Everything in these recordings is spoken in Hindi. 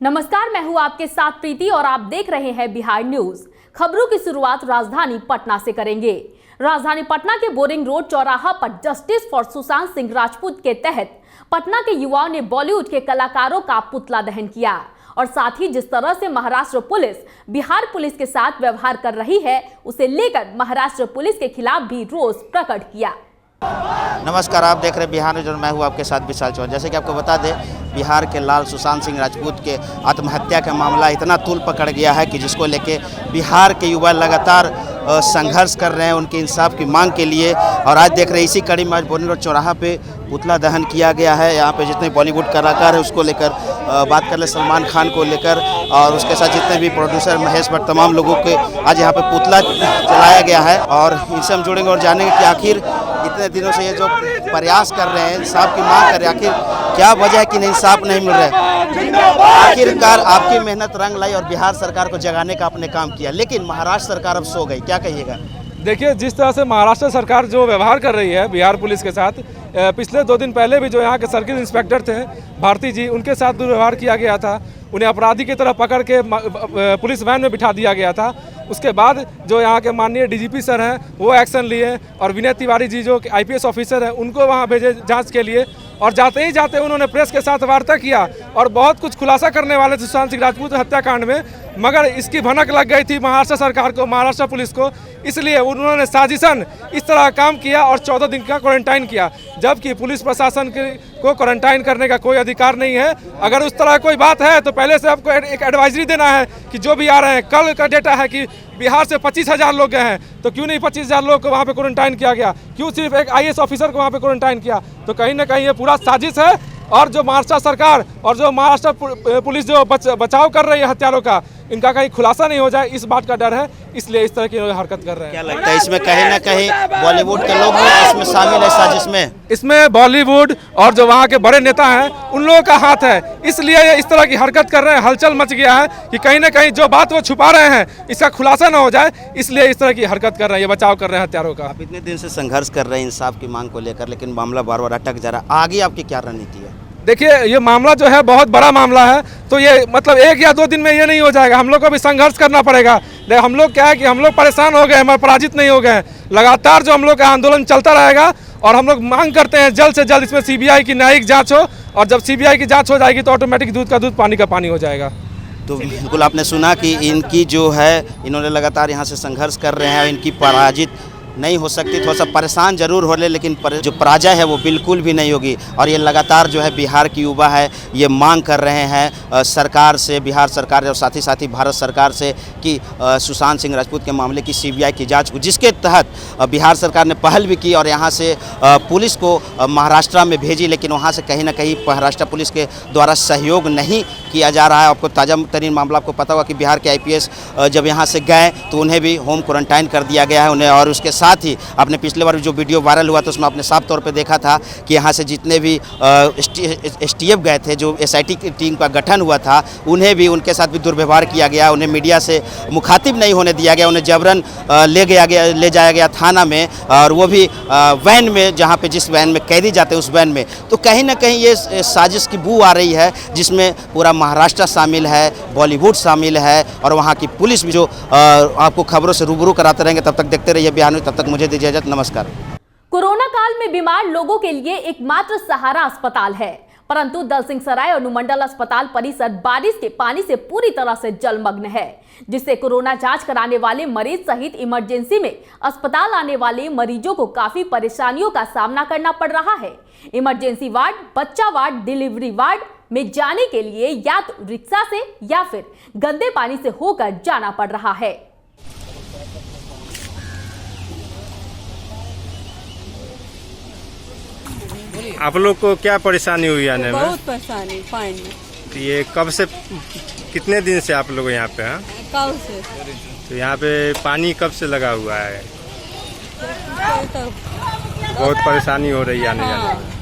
नमस्कार, मैं हूं आपके साथ प्रीति और आप देख रहे हैं बिहार न्यूज। खबरों की शुरुआत राजधानी पटना से करेंगे। राजधानी पटना के बोरिंग रोड चौराहा पर जस्टिस फॉर सुशांत सिंह राजपूत के तहत पटना के युवाओं ने बॉलीवुड के कलाकारों का पुतला दहन किया और साथ ही जिस तरह से महाराष्ट्र पुलिस बिहार पुलिस के साथ व्यवहार कर रही है उसे लेकर महाराष्ट्र पुलिस के खिलाफ भी रोष प्रकट किया। नमस्कार, आप देख रहे हैं बिहार न्यूज और मैं हूं आपके साथ विशाल चौहान। जैसे कि आपको बता दें, बिहार के लाल सुशांत सिंह राजपूत के आत्महत्या का मामला इतना तूल पकड़ गया है कि जिसको लेके बिहार के युवा लगातार संघर्ष कर रहे हैं उनके इंसाफ की मांग के लिए। और आज देख रहे हैं इसी कड़ी में आज बोरिंग रोड चौराहा पे पुतला दहन किया गया है। यहाँ पे जितने बॉलीवुड कलाकार हैं उसको लेकर बात कर ले, सलमान खान को लेकर और उसके साथ जितने भी प्रोड्यूसर महेश भट्ट, तमाम लोगों के आज यहाँ पे पुतला चलाया गया है। और इनसे हम जुड़ेंगे और जानेंगे कि आखिर इतने दिनों से ये जो प्रयास कर रहे हैं, इंसाफ की मांग कर रहे हैं, आखिर क्या वजह है कि इंसाफ नहीं मिल रहा है। आखिरकार आपकी मेहनत रंग लाई और बिहार सरकार को जगाने का आपने काम किया, लेकिन महाराष्ट्र सरकार अब सो गई, क्या कहिएगा? देखिए, जिस तरह से महाराष्ट्र सरकार जो व्यवहार कर रही है बिहार पुलिस के साथ, पिछले 2 दिन पहले भी जो यहाँ के सर्किल इंस्पेक्टर थे भारती जी, उनके साथ दुर्व्यवहार किया गया था। उन्हें अपराधी की तरह पकड़ के पुलिस वैन में बिठा दिया गया था। उसके बाद जो यहाँ के माननीय डीजीपी सर हैं वो एक्शन लिए और विनय तिवारी जी जो आईपीएस ऑफिसर हैं उनको वहाँ भेजे जांच के लिए। और जाते ही जाते उन्होंने प्रेस के साथ वार्ता किया और बहुत कुछ खुलासा करने वाले थे सुशांत सिंह राजपूत हत्याकांड में, मगर इसकी भनक लग गई थी महाराष्ट्र सरकार को, महाराष्ट्र पुलिस को। इसलिए उन्होंने साजिशन इस तरह काम किया और 14 दिन का क्वारंटाइन किया, जबकि पुलिस प्रशासन को क्वारंटाइन करने का कोई अधिकार नहीं है। अगर उस तरह कोई बात है तो पहले से आपको एक एडवाइजरी देना है कि जो भी आ रहे हैं, कल का डेटा है कि बिहार से 25,000 लोग गए हैं, तो क्यों नहीं 25,000 लोग को वहाँ पे क्वारंटाइन किया गया? क्यों सिर्फ एक आईएएस ऑफिसर को वहाँ पे क्वारंटाइन किया? तो कहीं ना कहीं ये पूरा साजिश है। और जो महाराष्ट्र सरकार और जो महाराष्ट्र पुलिस जो बचाव कर रही है हत्यारों का, इनका कहीं खुलासा नहीं हो जाए, इस बात का डर है, इसलिए इस तरह की हरकत कर रहे हैं। क्या लगता है इसमें कहीं ना कहीं बॉलीवुड के लोग भी इसमें शामिल है साजिश में? इसमें बॉलीवुड और जो वहाँ के बड़े नेता हैं उन लोगों का हाथ है, इसलिए ये इस तरह की हरकत कर रहे हैं। हलचल मच गया है कि कहीं ना कहीं जो बात वो छुपा रहे हैं इसका खुलासा ना हो जाए, इसलिए इस तरह की हरकत कर रहे हैं, ये बचाव कर रहे हैं हत्यारों का। आप इतने दिन से संघर्ष कर रहे हैं इंसाफ की मांग को लेकर, लेकिन मामला बार बार अटक जा रहा है, आगे आपकी क्या रणनीति है? देखिए, ये मामला जो है बहुत बड़ा मामला है, तो ये मतलब 1 या 2 दिन में ये नहीं हो जाएगा। हम लोग को भी संघर्ष करना पड़ेगा। हम लोग क्या है कि हम लोग परेशान हो गए, हम पराजित नहीं हो गए। लगातार जो हम लोग का आंदोलन चलता रहेगा और हम लोग मांग करते हैं जल्द से जल्द इसमें सीबीआई की न्यायिक जांच हो, और जब सीबीआई की जांच हो जाएगी तो ऑटोमेटिक दूध का दूध पानी का पानी हो जाएगा। तो बिल्कुल आपने सुना कि इनकी जो है, इन्होंने लगातार यहाँ से संघर्ष कर रहे हैं, इनकी पराजित नहीं हो सकती। थोड़ा सा परेशान जरूर हो ले, लेकिन जो पराजय है वो बिल्कुल भी नहीं होगी। और ये लगातार जो है बिहार की युवा है ये मांग कर रहे हैं सरकार से, बिहार सरकार और साथ ही भारत सरकार से कि सुशांत सिंह राजपूत के मामले की सीबीआई की जांच हो, जिसके तहत बिहार सरकार ने पहल भी की और यहाँ से पुलिस को महाराष्ट्र में भेजी, लेकिन वहाँ से कहीं ना कहीं महाराष्ट्र पुलिस के द्वारा सहयोग नहीं किया जा रहा है। आपको ताज़ा तरीन मामला आपको पता होगा कि बिहार के आईपीएस जब यहाँ से गए तो उन्हें भी होम क्वारंटाइन कर दिया गया है उन्हें। और उसके साथ ही आपने पिछले बार जो वीडियो वायरल हुआ था उसमें आपने साफ तौर पे देखा था कि यहाँ से जितने भी एसटीएफ गए थे, जो एसआईटी की टीम का गठन हुआ था, उन्हें भी उनके साथ भी दुर्व्यवहार किया गया, उन्हें मीडिया से मुखातिब नहीं होने दिया गया, उन्हें जबरन ले जाया गया थाना में, और वो भी वैन में, जहाँ पे जिस वैन में कैदी जाते हैं उस वैन में। तो कहीं ना कहीं ये साजिश की बू आ रही है जिसमें पूरा महाराष्ट्र शामिल है, बॉलीवुड शामिल है और वहाँ की पुलिस भी, जो आपको खबरों से रूबरू कराते रहेंगे। तब तक देखते रहिए बिहार न्यूज़, तब तक मुझे दीजिए इजाजत, नमस्कार। कोरोना काल में बीमार लोगों के लिए एकमात्र सहारा अस्पताल है, परंतु दलसिंह सराय अनुमंडल अस्पताल परिसर बारिश के पानी से पूरी तरह से जलमग्न है, जिससे कोरोना जांच कराने वाले मरीज सहित इमरजेंसी में अस्पताल आने वाले मरीजों को काफी परेशानियों का सामना करना पड़ रहा है। इमरजेंसी वार्ड, बच्चा वार्ड, डिलीवरी वार्ड में जाने के लिए या तो रिक्शा से या फिर गंदे पानी से होकर जाना पड़ रहा है। आप लोग को क्या परेशानी हुई आने में? बहुत परेशानी पानी में। तो ये कब से, कितने दिन से आप लोग यहाँ पे हैं? कब से? तो यहाँ पे पानी कब से लगा हुआ है? तो बहुत परेशानी हो रही है आने जाने में।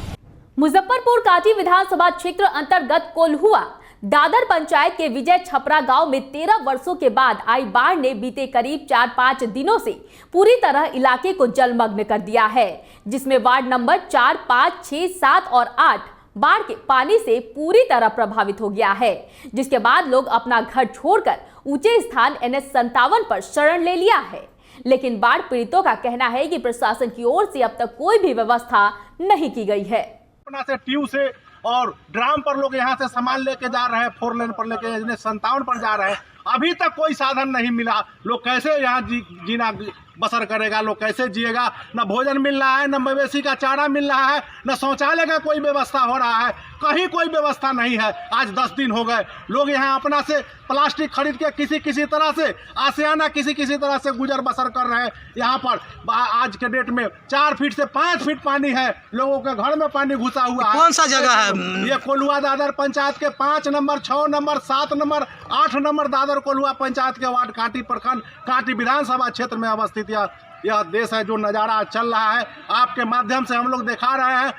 मुजफ्फरपुर कांटी विधानसभा क्षेत्र अंतर्गत कोल्हुआ दादर पंचायत के विजय छपरा गांव में 13 वर्षों के बाद आई बाढ़ ने बीते करीब 4-5 दिनों से पूरी तरह इलाके को जलमग्न कर दिया है, जिसमें वार्ड नंबर 4, 5, 6, 7 और 8 बाढ़ के पानी से पूरी तरह प्रभावित हो गया है, जिसके बाद लोग अपना घर छोड़कर ऊंचे स्थान NH-57 पर शरण ले लिया है। लेकिन बाढ़ पीड़ितों का कहना है कि प्रशासन की ओर से अब तक कोई भी व्यवस्था नहीं की गई है। अपना से ट्यूब से और ड्राम पर लोग यहाँ से सामान लेके जा रहे हैं, 4 लेन पर लेके NH-57 पर जा रहे हैं। अभी तक कोई साधन नहीं मिला। लोग कैसे यहाँ जीना बसर करेगा, लोग कैसे जिएगा? न भोजन मिल रहा है, न मवेशी का चारा मिल रहा है, न शौचालय का कोई व्यवस्था हो रहा है, कहीं कोई व्यवस्था नहीं है। आज 10 दिन हो गए, लोग यहाँ अपना से प्लास्टिक खरीद के किसी तरह से आसियाना किसी तरह से गुजर बसर कर रहे हैं। यहाँ पर आज के डेट में 4 फीट से 5 फीट पानी है, लोगों के घर में पानी घुसा हुआ है। कौन सा जगह है ये कोल्हुआ दादर पंचायत के 5 number, 6 number, 7 number, 8 number Dadar Kolhua panchayat के वार्ड कांटी प्रखंड कांटी विधानसभा क्षेत्र में अवस्थित यह देश है। जो नज़ारा चल रहा है आपके माध्यम से हम लोग दिखा रहे हैं।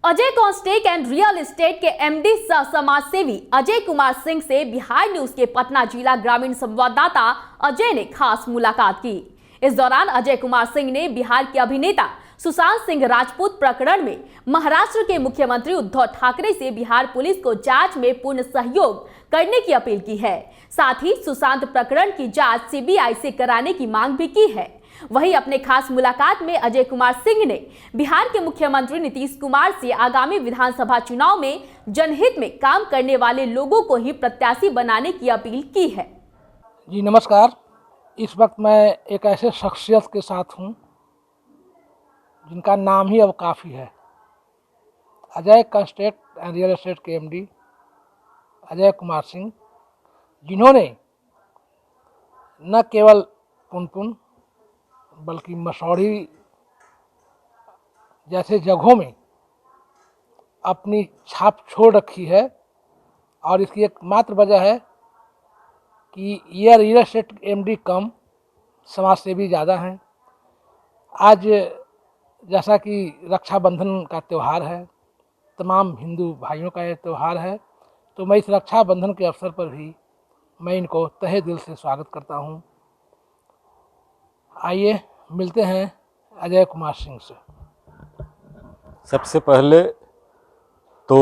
अजय कॉन्स्टेक एंड रियल एस्टेट के MD सह समाज सेवी अजय कुमार सिंह से बिहार न्यूज के पटना जिला ग्रामीण संवाददाता अजय ने खास मुलाकात की। इस दौरान अजय कुमार सिंह ने बिहार के अभिनेता सुशांत सिंह राजपूत प्रकरण में महाराष्ट्र के मुख्यमंत्री उद्धव ठाकरे से बिहार पुलिस को जांच में पूर्ण सहयोग करने की अपील की है। साथ ही सुशांत प्रकरण की जांच CBI से कराने की मांग भी की है। वहीं अपने खास मुलाकात में अजय कुमार सिंह ने बिहार के मुख्यमंत्री नीतीश कुमार से आगामी विधानसभा चुनाव में जनहित में काम करने वाले लोगों को ही प्रत्याशी बनाने की अपील की है। जी नमस्कार। इस वक्त मैं एक ऐसे शख्सियत के साथ हूं जिनका नाम ही अब काफ़ी है। Ajay construct and real estate के MD अजय कुमार सिंह, जिन्होंने न केवल पुनपुन बल्कि मसौढ़ी जैसे जगहों में अपनी छाप छोड़ रखी है। और इसकी एकमात्र वजह है कि यह रियल एस्टेट MD कम समाज सेवी ज़्यादा हैं। आज जैसा कि रक्षाबंधन का त्यौहार है, तमाम हिंदू भाइयों का यह त्यौहार है, तो मैं इस रक्षाबंधन के अवसर पर भी मैं इनको तहे दिल से स्वागत करता हूं। आइए मिलते हैं अजय कुमार सिंह से। सबसे पहले तो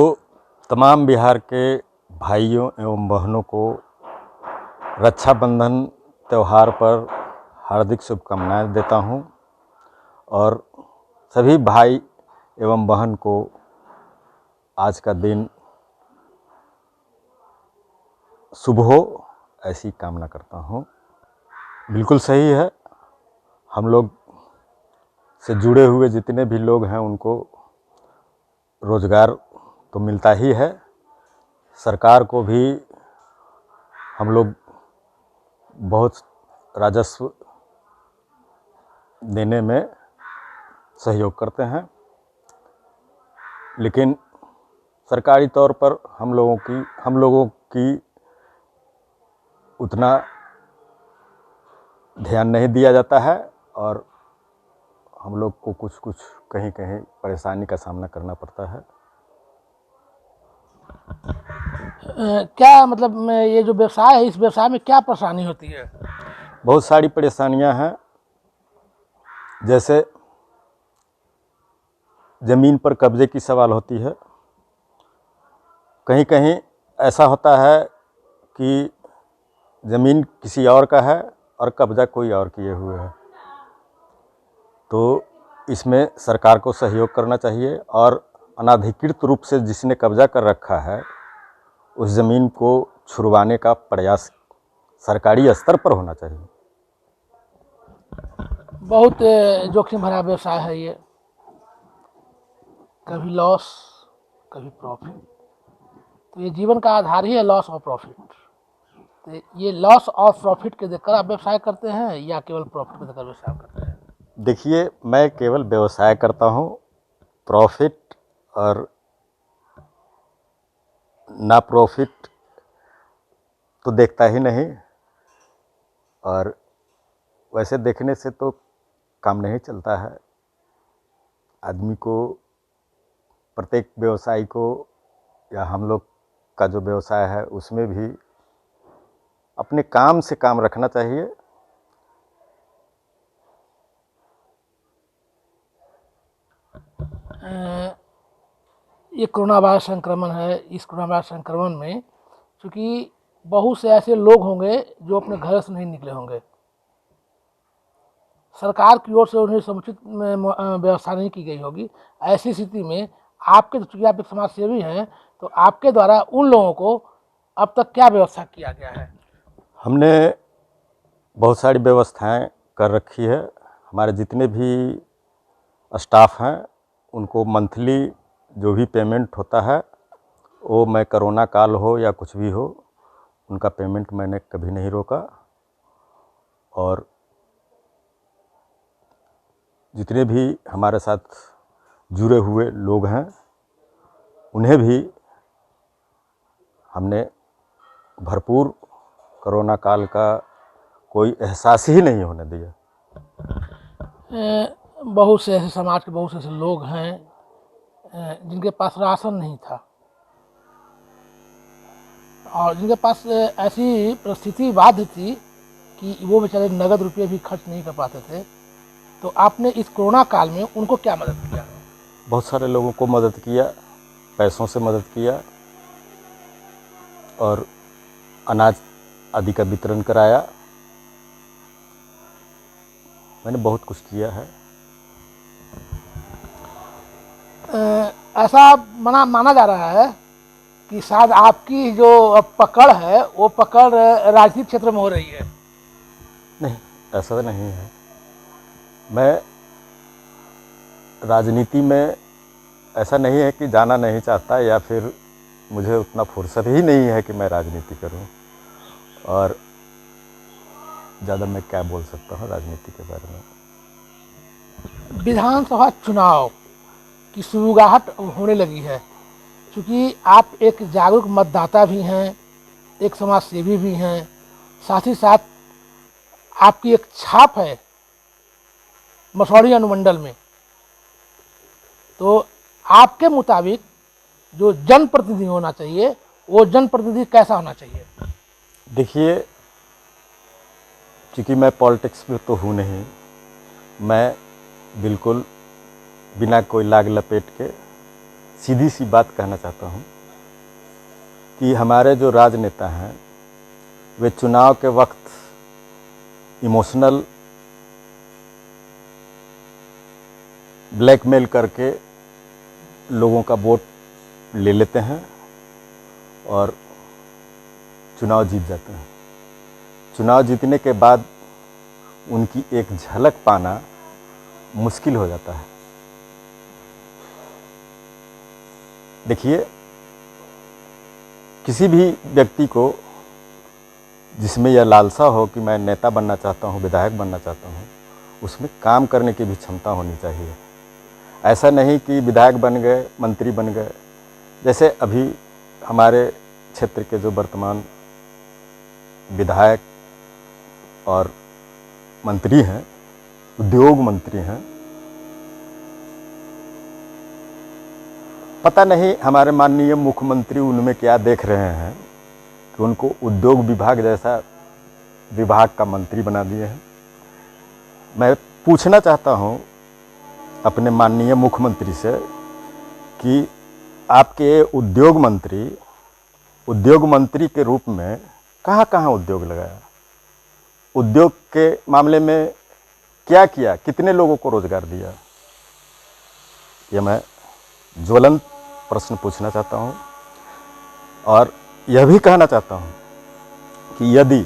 तमाम बिहार के भाइयों एवं बहनों को रक्षाबंधन त्यौहार पर हार्दिक शुभकामनाएं देता हूं और सभी भाई एवं बहन को आज का दिन शुभ हो ऐसी कामना करता हूं। बिल्कुल सही है, हम लोग से जुड़े हुए जितने भी लोग हैं उनको रोज़गार तो मिलता ही है। सरकार को भी हम लोग बहुत राजस्व देने में सहयोग करते हैं, लेकिन सरकारी तौर पर हम लोगों की उतना ध्यान नहीं दिया जाता है और हम लोग को कुछ कहीं परेशानी का सामना करना पड़ता है। क्या मतलब ये जो व्यवसाय है, इस व्यवसाय में क्या परेशानी होती है? बहुत सारी परेशानियां हैं। जैसे ज़मीन पर कब्जे की सवाल होती है। कहीं कहीं ऐसा होता है कि ज़मीन किसी और का है और कब्जा कोई और किए हुए है, तो इसमें सरकार को सहयोग करना चाहिए और अनाधिकृत रूप से जिसने कब्जा कर रखा है उस ज़मीन को छुड़वाने का प्रयास सरकारी स्तर पर होना चाहिए। बहुत जोखिम भरा व्यवसाय है ये, कभी लॉस कभी प्रॉफिट, तो ये जीवन का आधार ही है, लॉस और प्रॉफिट। तो ये लॉस और प्रॉफिट के देखकर आप व्यवसाय करते हैं या केवल प्रॉफिट को देखकर व्यवसाय करते हैं? देखिए, मैं केवल व्यवसाय करता हूँ, प्रॉफिट और ना प्रॉफिट तो देखता ही नहीं, और वैसे देखने से तो काम नहीं चलता है। आदमी को, प्रत्येक व्यवसायी को या हम लोग का जो व्यवसाय है उसमें भी अपने काम से काम रखना चाहिए। ये कोरोना वायरस संक्रमण है, इस कोरोना वायरस संक्रमण में चूँकि बहुत से ऐसे लोग होंगे जो अपने घर से नहीं निकले होंगे, सरकार की ओर से उन्हें समुचित व्यवस्था नहीं की गई होगी। ऐसी स्थिति में आपके, चूँकि आप एक समाज सेवी हैं, तो आपके द्वारा उन लोगों को अब तक क्या व्यवस्था किया गया है? हमने बहुत सारी व्यवस्थाएं कर रखी है। हमारे जितने भी स्टाफ हैं उनको मंथली जो भी पेमेंट होता है, वो मैं कोरोना काल हो या कुछ भी हो, उनका पेमेंट मैंने कभी नहीं रोका। और जितने भी हमारे साथ जुड़े हुए लोग हैं उन्हें भी हमने भरपूर कोरोना काल का कोई एहसास ही नहीं होने दिया। बहुत से ऐसे समाज के बहुत से ऐसे लोग हैं जिनके पास राशन नहीं था और जिनके पास ऐसी परिस्थिति बाध्य थी कि वो बेचारे नगद रुपये भी खर्च नहीं कर पाते थे। तो आपने इस कोरोना काल में उनको क्या मदद किया? बहुत सारे लोगों को मदद किया, पैसों से मदद किया और अनाज आदि का वितरण कराया। मैंने बहुत कुछ किया है। ऐसा माना जा रहा है कि शायद आपकी जो पकड़ है वो पकड़ राजनीतिक क्षेत्र में हो रही है। नहीं, ऐसा नहीं है। मैं राजनीति में ऐसा नहीं है कि जाना नहीं चाहता या फिर मुझे उतना फुर्सत ही नहीं है कि मैं राजनीति करूं। और ज़्यादा मैं क्या बोल सकता हूं राजनीति के बारे में। विधानसभा चुनाव की शुरुआत होने लगी है। क्योंकि आप एक जागरूक मतदाता भी हैं, एक समाज सेवी भी हैं, साथ ही साथ आपकी एक छाप है मसौढ़ी अनुमंडल में। तो आपके मुताबिक जो जनप्रतिनिधि होना चाहिए वो जनप्रतिनिधि कैसा होना चाहिए? देखिए, क्योंकि मैं पॉलिटिक्स में तो हूँ नहीं, मैं बिल्कुल बिना कोई लाग लपेट के सीधी सी बात कहना चाहता हूँ कि हमारे जो राजनेता हैं वे चुनाव के वक्त इमोशनल ब्लैकमेल करके लोगों का वोट ले लेते हैं और चुनाव जीत जाते हैं। चुनाव जीतने के बाद उनकी एक झलक पाना मुश्किल हो जाता है। देखिए, किसी भी व्यक्ति को जिसमें यह लालसा हो कि मैं नेता बनना चाहता हूँ, विधायक बनना चाहता हूँ, उसमें काम करने की भी क्षमता होनी चाहिए। ऐसा नहीं कि विधायक बन गए, मंत्री बन गए। जैसे अभी हमारे क्षेत्र के जो वर्तमान विधायक और मंत्री हैं, उद्योग मंत्री हैं, पता नहीं हमारे माननीय मुख्यमंत्री उनमें क्या देख रहे हैं कि उनको उद्योग विभाग जैसा विभाग का मंत्री बना दिए हैं। मैं पूछना चाहता हूं अपने माननीय मुख्यमंत्री से कि आपके उद्योग मंत्री के रूप में कहां कहां उद्योग लगाया, उद्योग के मामले में क्या किया, कितने लोगों को रोजगार दिया। ये मैं ज्वलंत प्रश्न पूछना चाहता हूं और यह भी कहना चाहता हूं कि यदि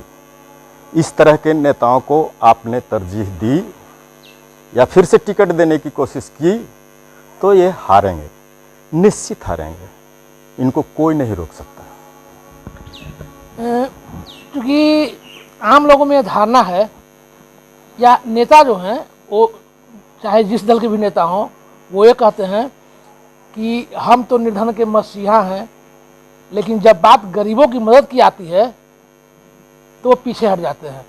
इस तरह के नेताओं को आपने तरजीह दी या फिर से टिकट देने की कोशिश की तो ये हारेंगे, निश्चित हारेंगे। इनको कोई नहीं रोक सकता। क्योंकि आम लोगों में धारणा है या नेता जो हैं वो चाहे जिस दल के भी नेता हों वो ये कहते हैं कि हम तो निर्धन के मसीहा हैं, लेकिन जब बात गरीबों की मदद की आती है तो वो पीछे हट जाते हैं।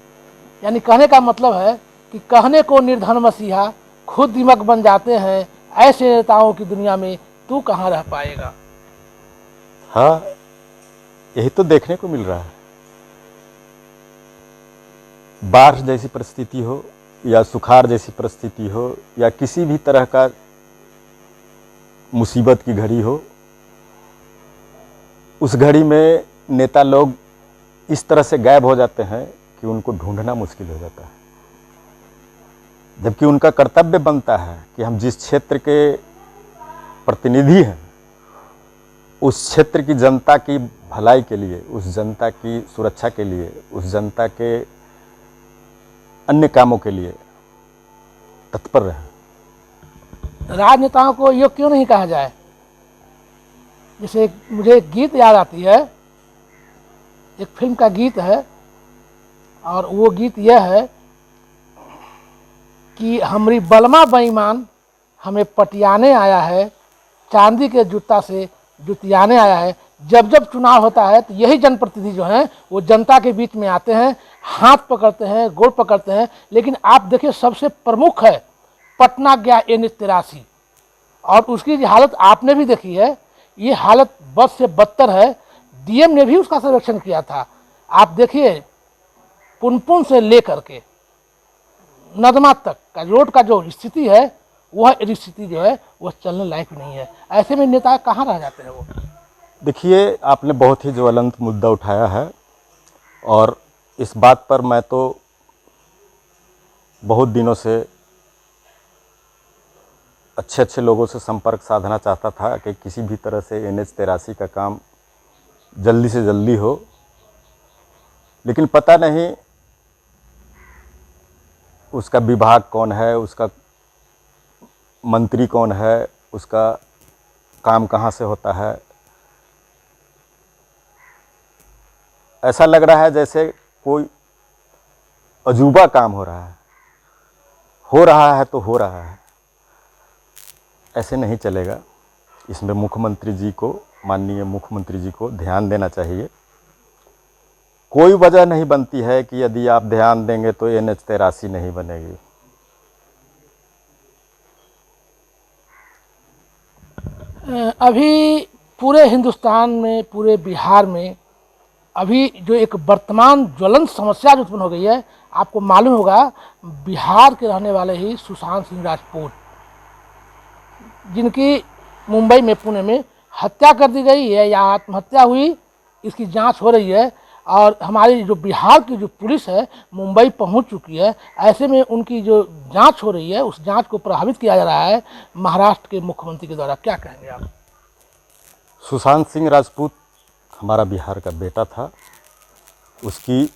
यानी कहने का मतलब है कि कहने को निर्धन मसीहा, खुद दीमक बन जाते हैं। ऐसे नेताओं की दुनिया में तू कहाँ रह पाएगा? हाँ, यही तो देखने को मिल रहा है। बाढ़ जैसी परिस्थिति हो या सुखाड़ जैसी परिस्थिति हो या किसी भी तरह का मुसीबत की घड़ी हो, उस घड़ी में नेता लोग इस तरह से गायब हो जाते हैं कि उनको ढूंढना मुश्किल हो जाता है, जबकि उनका कर्तव्य बनता है कि हम जिस क्षेत्र के प्रतिनिधि हैं उस क्षेत्र की जनता की भलाई के लिए, उस जनता की सुरक्षा के लिए, उस जनता के अन्य कामों के लिए तत्पर रहें। राजनेताओं को ये क्यों नहीं कहा जाए? जैसे मुझे एक गीत याद आती है, एक फिल्म का गीत है और वो गीत यह है कि हमरी बलमा बेईमान हमें पटियाने आया है, चांदी के जूता से जुतियाने आया है। जब जब चुनाव होता है तो यही जनप्रतिनिधि जो हैं वो जनता के बीच में आते हैं, हाथ पकड़ते हैं, गोड़ पकड़ते हैं। लेकिन आप देखिए सबसे प्रमुख है पटना गया NH-83 और उसकी हालत आपने भी देखी है। ये हालत बद से बदतर है। DM ने भी उसका सर्वेक्षण किया था। आप देखिए पुनपुन से लेकर के नदमा तक का रोड का जो स्थिति है वह स्थिति जो है वह चलने लायक नहीं है। ऐसे में नेता कहाँ रह जाते हैं वो? देखिए, आपने बहुत ही ज्वलंत मुद्दा उठाया है और इस बात पर मैं तो बहुत दिनों से अच्छे अच्छे लोगों से संपर्क साधना चाहता था कि किसी भी तरह से NH-83 का काम जल्दी से जल्दी हो, लेकिन पता नहीं उसका विभाग कौन है, उसका मंत्री कौन है, उसका काम कहाँ से होता है। ऐसा लग रहा है जैसे कोई अजूबा काम हो रहा है तो हो रहा है। ऐसे नहीं चलेगा। इसमें मुख्यमंत्री जी को, माननीय मुख्यमंत्री जी को ध्यान देना चाहिए। कोई वजह नहीं बनती है कि यदि आप ध्यान देंगे तो NH-83 नहीं बनेगी। अभी पूरे हिंदुस्तान में, पूरे बिहार में अभी जो एक वर्तमान ज्वलंत समस्या जो उत्पन्न हो गई है, आपको मालूम होगा बिहार के रहने वाले ही सुशांत सिंह राजपूत, जिनकी मुंबई में, पुणे में हत्या कर दी गई है या आत्महत्या हुई, इसकी जांच हो रही है। और हमारी जो बिहार की जो पुलिस है मुंबई पहुंच चुकी है। ऐसे में उनकी जो जांच हो रही है उस जांच को प्रभावित किया जा रहा है महाराष्ट्र के मुख्यमंत्री के द्वारा। क्या कहेंगे आप? सुशांत सिंह राजपूत हमारा बिहार का बेटा था। उसकी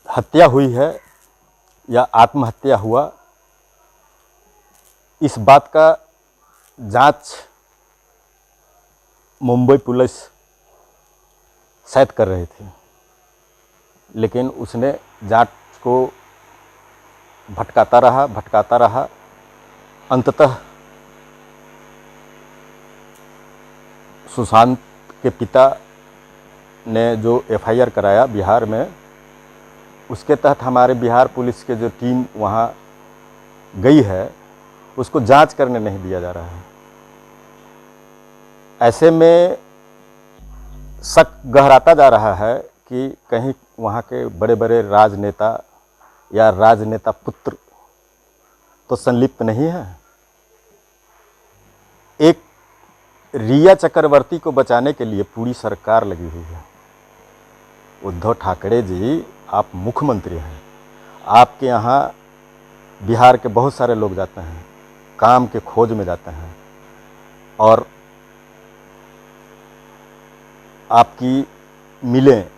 हत्या हुई है या आत्महत्या हुआ, इस बात का जांच मुंबई पुलिस शायद कर रही थी, लेकिन उसने जांच को भटकाता रहा। अंततः सुशांत के पिता ने जो FIR कराया बिहार में, उसके तहत हमारे बिहार पुलिस के जो टीम वहाँ गई है उसको जांच करने नहीं दिया जा रहा है। ऐसे में शक गहराता जा रहा है कि कहीं वहाँ के बड़े बड़े राजनेता या राजनेता पुत्र तो संलिप्त नहीं है। एक रिया चक्रवर्ती को बचाने के लिए पूरी सरकार लगी हुई है। उद्धव ठाकरे जी, आप मुख्यमंत्री हैं, आपके यहाँ बिहार के बहुत सारे लोग जाते हैं, काम के खोज में जाते हैं और आपकी मिलें,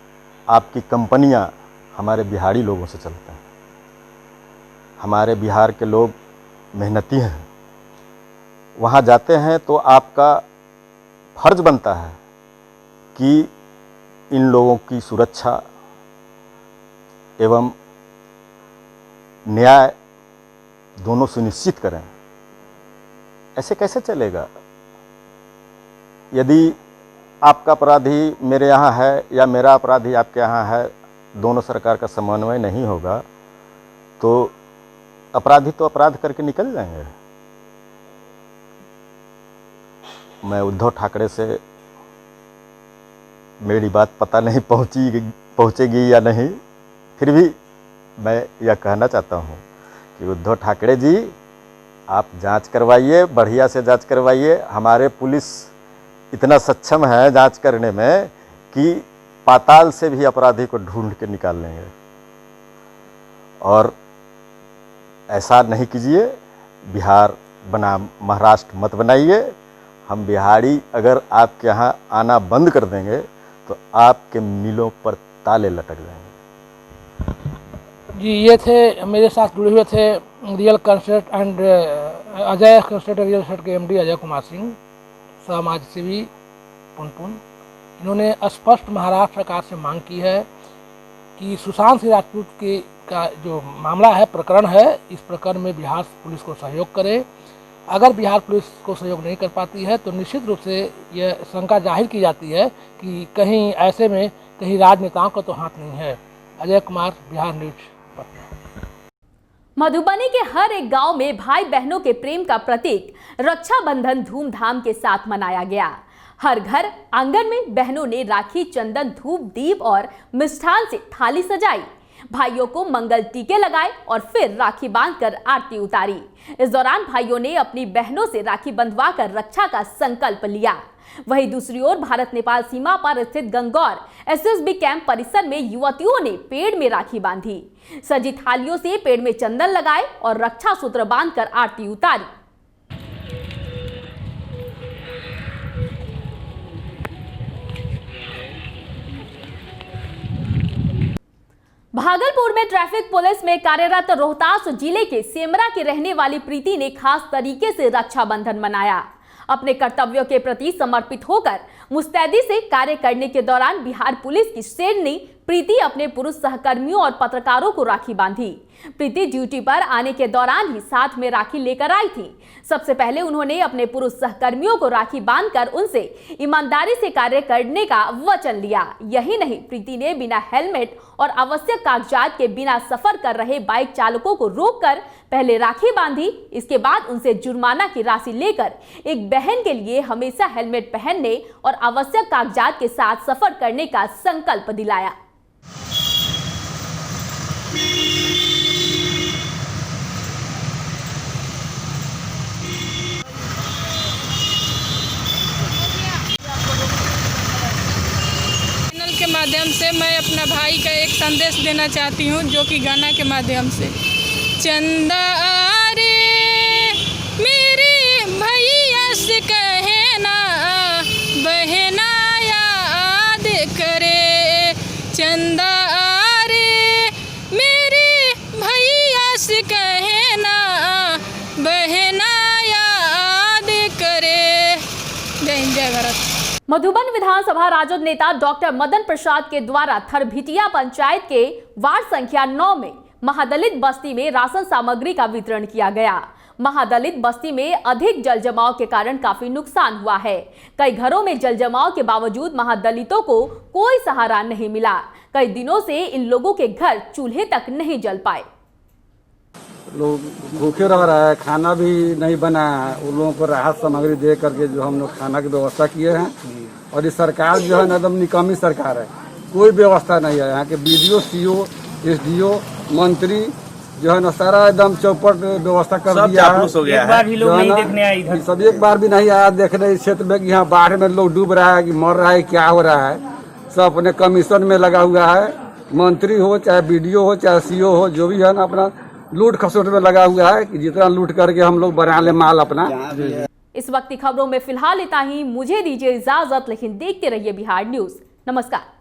आपकी कंपनियां हमारे बिहारी लोगों से चलते हैं। हमारे बिहार के लोग मेहनती हैं, वहाँ जाते हैं तो आपका फर्ज बनता है कि इन लोगों की सुरक्षा एवं न्याय दोनों सुनिश्चित करें। ऐसे कैसे चलेगा? यदि आपका अपराधी मेरे यहाँ है या मेरा अपराधी आपके यहाँ है, दोनों सरकार का समन्वय नहीं होगा तो अपराधी तो अपराध करके निकल जाएंगे। मैं उद्धव ठाकरे से मेरी बात पता नहीं पहुँचेगी या नहीं, फिर भी मैं यह कहना चाहता हूँ कि उद्धव ठाकरे जी, आप जांच करवाइए, बढ़िया से जांच करवाइए। हमारे पुलिस इतना सक्षम है जांच करने में कि पाताल से भी अपराधी को ढूंढ के निकाल लेंगे। और ऐसा नहीं कीजिए, बिहार बना महाराष्ट्र मत बनाइए। हम बिहारी अगर आपके यहाँ आना बंद कर देंगे तो आपके मिलों पर ताले लटक जाएंगे। जी, ये थे मेरे साथ जुड़े हुए थे real concert and Ajay concert real estate के एमडी अजय कुमार सिंह, समाज सेवी पुनपुन। इन्होंने स्पष्ट महाराष्ट्र सरकार से मांग की है कि सुशांत सिंह राजपूत के का जो मामला है, प्रकरण है, इस प्रकरण में बिहार पुलिस को सहयोग करे। अगर बिहार पुलिस को सहयोग नहीं कर पाती है तो निश्चित रूप से यह शंका जाहिर की जाती है कि कहीं ऐसे में कहीं राजनेताओं का तो हाथ नहीं है। अजय कुमार, बिहार न्यूज। मधुबनी के हर एक गांव में भाई बहनों के प्रेम का प्रतीक रक्षाबंधन धूमधाम के साथ मनाया गया। हर घर आंगन में बहनों ने राखी, चंदन, धूप, दीप और मिष्ठान से थाली सजाई, भाइयों को मंगल टीके लगाए और फिर राखी बांधकर आरती उतारी। इस दौरान भाइयों ने अपनी बहनों से राखी बंधवाकर रक्षा का संकल्प लिया। वहीं दूसरी ओर भारत नेपाल सीमा पर स्थित गंगौर एसएसबी कैंप परिसर में युवतियों ने पेड़ में राखी बांधी, सजी थालियों से पेड़ में चंदन लगाए और रक्षा सूत्र बांधकर आरती उतारी। भागलपुर में ट्रैफिक पुलिस में कार्यरत रोहतास जिले के सेमरा की रहने वाली प्रीति ने खास तरीके से रक्षाबंधन मनाया। अपने कर्तव्यों के प्रति समर्पित होकर मुस्तैदी से कार्य करने के दौरान बिहार पुलिस की सेना ने प्रीति अपने पुरुष सहकर्मियों और पत्रकारों को राखी बांधी। प्रीति ड्यूटी पर आने के दौरान ही साथ में राखी लेकर आई थी। सबसे पहले उन्होंने अपने पुरुष सहकर्मियों को राखी बांधकर उनसे ईमानदारी से कार्य करने का वचन लिया। यही नहीं, प्रीति ने बिना हेलमेट और आवश्यक कागजात के बिना सफर कर रहे बाइक चालकों को रोककर पहले राखी बांधी। इसके बाद उनसे जुर्माना की राशि लेकर एक बहन के लिए हमेशा हेलमेट पहनने और आवश्यक कागजात के साथ सफर करने का संकल्प दिलाया। के माध्यम से मैं अपना भाई का एक संदेश देना चाहती हूँ, जो कि गाना के माध्यम से। चंदा रे मेरे भैया से कहना, बहना याद करे। चंदा रे मेरे भैया से कहना, बहना याद करे। जय हिंद, जय भारत। मधुबन विधानसभा राजद नेता डॉक्टर मदन प्रसाद के द्वारा थरभिटिया पंचायत के वार्ड संख्या 9 में महादलित बस्ती में राशन सामग्री का वितरण किया गया। महादलित बस्ती में अधिक जल जमाव के कारण काफी नुकसान हुआ है। कई घरों में जल जमाव के बावजूद महादलितों को कोई सहारा नहीं मिला। कई दिनों से इन लोगों के घर चूल्हे तक नहीं जल पाए। लोग भूखे रह रहा है, खाना भी नहीं बना है। उन लोगों को राहत सामग्री दे करके जो हम लोग खाना की व्यवस्था किए हैं। और ये सरकार जो है ना एकदम निकम्मी सरकार है, कोई व्यवस्था नहीं है। यहाँ के बीडीओ, सीओ, एसडीओ, मंत्री जो है ना सारा एकदम चौपट व्यवस्था कर दिया है। एक बार भी लोग नहीं देखने आए इधर। सब एक बार भी नहीं आया देखने इस क्षेत्र में कि यहाँ बाढ़ में लोग डूब रहा है कि मर रहा है, क्या हो रहा है। सब अपने कमीशन में लगा हुआ है। मंत्री हो चाहे बीडीओ हो चाहे सीओ हो, जो भी है ना अपना लूट खसोट में लगा हुआ है कि जितना लूट करके हम लोग बना ले माल अपना। इस वक्त की खबरों में फिलहाल इतना ही। मुझे दीजिए इजाजत, लेकिन देखते रहिए बिहार न्यूज। नमस्कार।